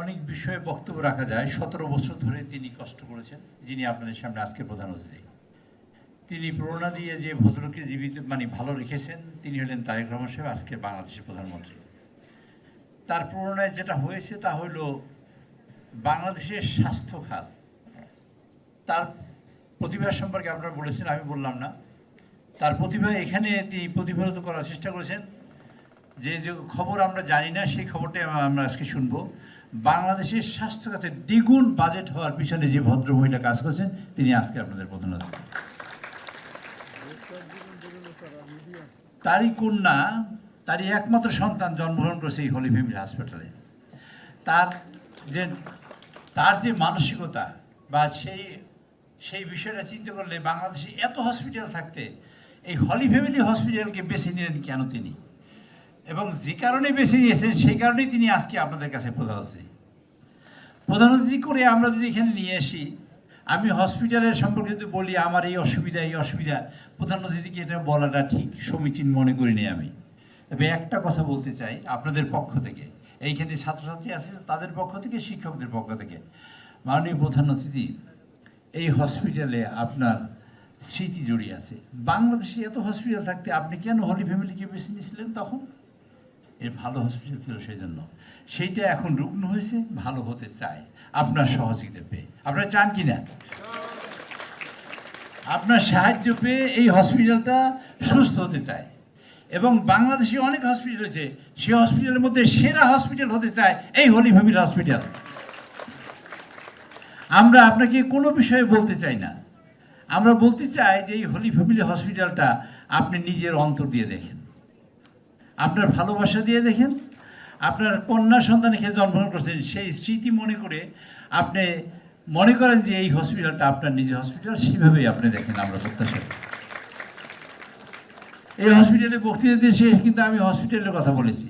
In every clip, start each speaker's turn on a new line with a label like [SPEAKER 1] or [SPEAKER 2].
[SPEAKER 1] অনেক বিষয়ে বক্তব্য রাখা যায়। 17 বছর ধরে তিনি কষ্ট করেছেন, যিনি আপনাদের সামনে আজকে প্রধান অতিথি। তিনি প্রেরণা দিয়ে যে ভদ্রলোককে জীবিত ভালো রেখেছেন, তিনি হলেন তারেক রহমান সাহেব, আজকের বাংলাদেশের প্রধানমন্ত্রী। তার প্রেরণায় যেটা হয়েছে তা হলো বাংলাদেশের স্বাস্থ্য খাত। তার প্রতিভা সম্পর্কে আপনারা বলেছেন, আমি বললাম না। তার প্রতিভা এখানে তিনি প্রতিফলিত করার চেষ্টা করেছেন। যে যে খবর আমরা জানি না সেই খবরটাই আমরা আজকে শুনবো। বাংলাদেশের স্বাস্থ্য খাতে দ্বিগুণ বাজেট হওয়ার পিছনে যে ভদ্র মহিলা কাজ করছেন, তিনি আজকে আপনাদের প্রধান অতিথি। তারই কন্যা, তারই একমাত্র সন্তান জন্মগ্রহণ করেছে এই হলি ফ্যামিলি হাসপাতালে। তার যে মানসিকতা বা সেই বিষয়টা চিন্তা করলে বাংলাদেশে এত হসপিটাল থাকতে এই হলি ফ্যামিলি হসপিটালকে বেছে নিলেন কেন তিনি, এবং যে কারণে বেছে নিয়েছেন সেই কারণেই তিনি আজকে আপনাদের কাছে প্রধান অতিথি করে আমরা যদি এখানে নিয়ে আসি। আমি হসপিটালের সম্পর্কে যদি বলি আমার এই অসুবিধা, প্রধান অতিথিকে এটা বলাটা ঠিক সমীচীন মনে করিনি আমি। তবে একটা কথা বলতে চাই আপনাদের পক্ষ থেকে, এইখানে ছাত্রছাত্রী আছে তাদের পক্ষ থেকে, শিক্ষকদের পক্ষ থেকে, মাননীয় প্রধান অতিথি, এই হসপিটালে আপনার স্মৃতি জড়িয়ে আছে। বাংলাদেশে এত হসপিটাল থাকতে আপনি কেন হলি ফ্যামিলিকে বেছে নিয়েছিলেন তখন? এর ভালো হসপিটাল ছিল সেই জন্য। সেইটা এখন রুগ্ন হয়েছে, ভালো হতে চায় আপনার সহযোগিতা পেয়ে। আপনারা চান কি না? আপনার সাহায্য পেয়ে এই হসপিটালটা সুস্থ হতে চায়, এবং বাংলাদেশে অনেক হসপিটাল আছে, সেই হসপিটালের মধ্যে সেরা হসপিটাল হতে চায় এই হলি ফ্যামিলি হসপিটাল। আমরা আপনাকে কোনো বিষয়ে বলতে চাই না, আমরা বলতে চাই যে এই হলি ফ্যামিলি হসপিটালটা আপনি নিজের অন্তর দিয়ে দেখেন, আপনার ভালোবাসা দিয়ে দেখেন। আপনার কন্যা সন্তান এখানে জন্মগ্রহণ করছেন, সেই স্মৃতি মনে করে আপনি মনে করেন যে এই হসপিটালটা আপনার নিজের হসপিটাল, সেভাবেই আপনি দেখেন। আমরা প্রত্যাশা করি এই হসপিটালে বক্তৃতা দিয়ে শেষ, কিন্তু আমি হসপিটালের কথা বলেছি,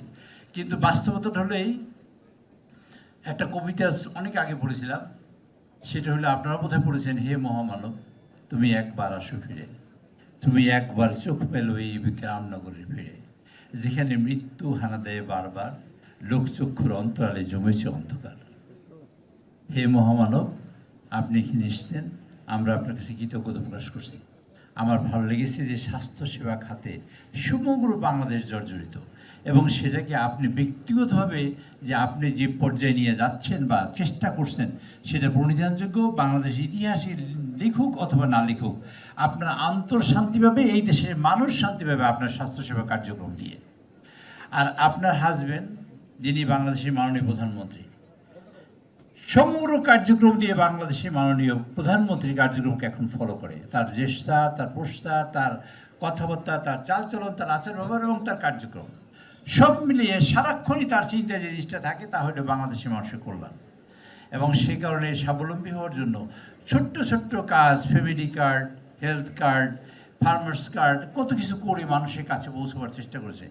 [SPEAKER 1] কিন্তু বাস্তবতাটা হলো এই। একটা কবিতা অনেক আগে পড়েছিলাম, সেটা হলো আপনারা বোধহয় পড়েছেন, হে মহামানব তুমি একবার আসো ফিরে, তুমি একবার চোখ পেলো এই বিক্রামনগরের ফিরে, যেখানে মৃত্যু হানা দেয় বারবার, লোকচক্ষুর অন্তরালে জমেছে অন্ধকার। হে মহামানব, আপনি এখানে এসেছেন, আমরা আপনার কাছে কৃতজ্ঞতা প্রকাশ করছি। আমার ভালো লেগেছে যে স্বাস্থ্যসেবা খাতে সমগ্র বাংলাদেশ জর্জরিত, এবং সেটাকে আপনি ব্যক্তিগতভাবে যে আপনি যে পর্যায়ে নিয়ে যাচ্ছেন বা চেষ্টা করছেন, সেটা প্রণিধানযোগ্য। বাংলাদেশ ইতিহাসে লিখুক অথবা না লিখুক, আপনার শান্তি পাবে, এই দেশের মানুষ শান্তি পাবে আপনার স্বাস্থ্যসেবা কার্যক্রম দিয়ে। আর আপনার হাজবেন্ড, যিনি বাংলাদেশের মাননীয় প্রধানমন্ত্রী, সমগ্র কার্যক্রম দিয়ে বাংলাদেশের মাননীয় প্রধানমন্ত্রীর কার্যক্রমকে এখন ফলো করে। তার চেষ্টা, তার প্রস্তাব, তার কথাবার্তা, তার চালচলন, তার আচার ব্যবহার এবং তার কার্যক্রম সব মিলিয়ে সারাক্ষণই তার চিন্তায় যে জিনিসটা থাকে তা হলো বাংলাদেশের মানুষের কল্যাণ। এবং সেই কারণে স্বাবলম্বী হওয়ার জন্য ছোট্ট ছোট্ট কাজ, family card, health card, farmers card, কত কিছু করে মানুষের কাছে পৌঁছবার চেষ্টা করেছে।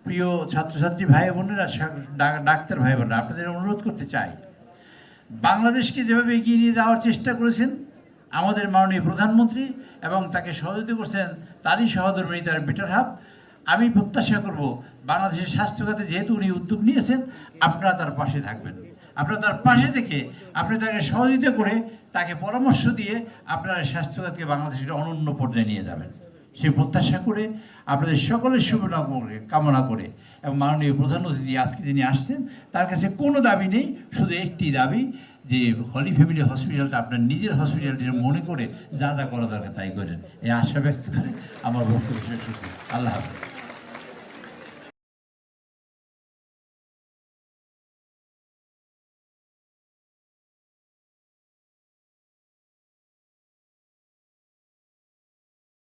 [SPEAKER 1] প্রিয় ছাত্রছাত্রী ভাই বোনেরা, ডাক্তার ভাই বোনেরা, আপনাদের অনুরোধ করতে চাই, বাংলাদেশকে যেভাবে এগিয়ে নিয়ে যাওয়ার চেষ্টা করেছেন আমাদের মাননীয় প্রধানমন্ত্রী, এবং তাকে সহযোগিতা করছেন তারই সহধর্মিনী, তার বেটার হাফ, আমি প্রত্যাশা করব বাংলাদেশের স্বাস্থ্য খাতে যেহেতু উনি উদ্যোগ নিয়েছেন, আপনারা তার পাশে থাকবেন। আপনারা তার পাশে থেকে আপনি তাকে সহযোগিতা করে, তাকে পরামর্শ দিয়ে আপনারা স্বাস্থ্য খাতকে বাংলাদেশের অনন্য পর্যায়ে নিয়ে যাবেন, সেই প্রত্যাশা করে আপনাদের সকলের শুভকামনা কামনা করে, এবং মাননীয় প্রধান অতিথি আজকে যিনি আসছেন তার কাছে কোনো দাবি নেই, শুধু একটি দাবি, যে হলি ফ্যামিলি হসপিটালটা আপনার নিজের হসপিটালটির মনে করে যা যা করা দরকার তাই করেন, এই আশা ব্যক্ত করে আমার বক্তব্য শেষ করছি। আল্লাহ হাফেজ।